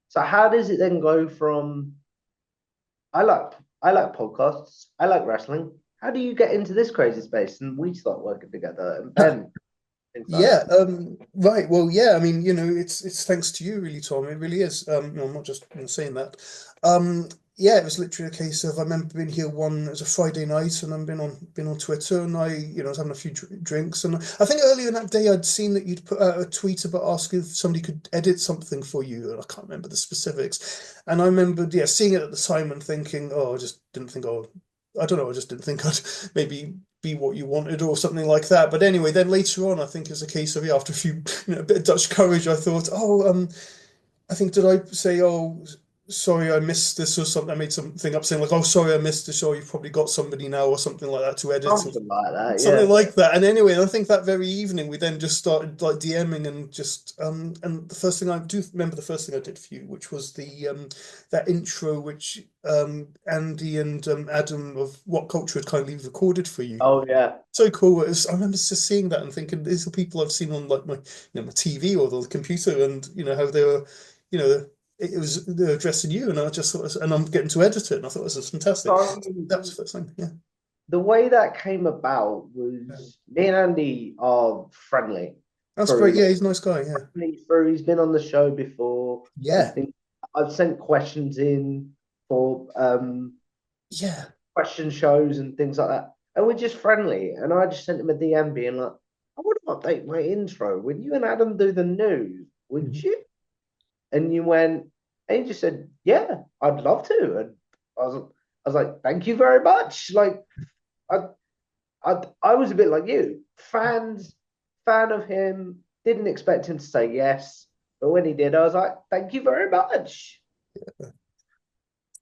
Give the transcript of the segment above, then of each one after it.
So how does it then go from I like I like podcasts, I like wrestling. How do you get into this crazy space? And we start working together and Ben things like Yeah, that. right. Well, yeah, I mean, it's thanks to you really, Tom. It really is. I'm not just saying that. Yeah, it was literally a case of I remember being here it was a Friday night and I've been on Twitter and I was having a few drinks and I think earlier in that day I'd seen that you'd put out a tweet about asking if somebody could edit something for you and I can't remember the specifics. And I remember, yeah, seeing it at the time and thinking, oh, I just didn't think, oh, I don't know, I just didn't think I'd maybe be what you wanted or something like that. But anyway, then later on, I think it's a case of, yeah, after a few, a bit of Dutch courage, I thought, I think did I say, oh, sorry, I missed this or something? I made something up saying like, oh, sorry, I missed this, or you've probably got somebody now or something like that to edit or Something like that, something yeah. like that. And anyway, I think that very evening we then just started like DMing and just and the first thing I do remember the first thing I did for you, which was the that intro which Andy and Adam of What Culture had kindly recorded for you. Oh yeah. So cool. I remember just seeing that and thinking these are people I've seen on like my TV or the computer, and how they were, you know, it was they were addressing you, and I just thought, and I'm getting to edit it, and I thought this was fantastic. So That was the first thing. Yeah, the way that came about yeah. was me and Andy are friendly That's great. through Yeah, he's a nice guy. Yeah, he's been on the show before and yeah, things. I've sent questions in for yeah, question shows and things like that. And we're just friendly. And I just sent him a DM being like, I want to update my intro. When you and Adam do the news, would mhm, you? And you went, and he just said, yeah, I'd love to. And I was like, thank you very much. Like I I was a bit like you, fan of him. Didn't expect him to say yes, but when he did, I was like, thank you very much.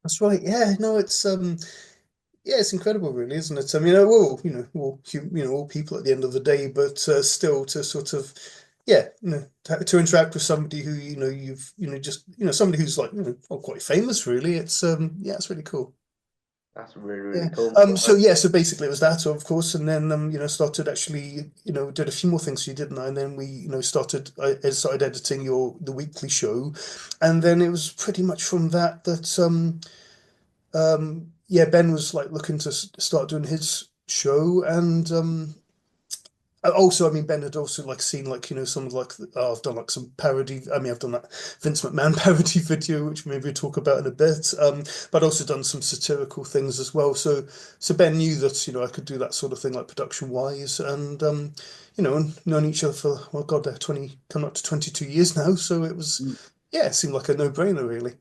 that's right. Yeah, no, yeah, it's incredible, really, isn't it? I mean, we're all, all people at the end of the day, but still to sort of, yeah, to interact with somebody who, you've, just, somebody who's like, quite famous, really. Yeah, it's really cool. That's really, Yeah. really cool. So yeah, so basically it was that, of course, and then started actually, did a few more things you didn't I? And then we, I started editing the weekly show, and then it was pretty much from that yeah, Ben was like looking to start doing his show, and also, I mean, Ben had also like seen like some of like I've done like some parody. I mean, I've done that Vince McMahon parody video, which maybe we'll talk about in a bit. But also done some satirical things as well. So Ben knew that I could do that sort of thing like production wise, and and known each other for, well, God, 20 coming up to 22 years now. So it was, Mm. yeah, it seemed like a no-brainer really.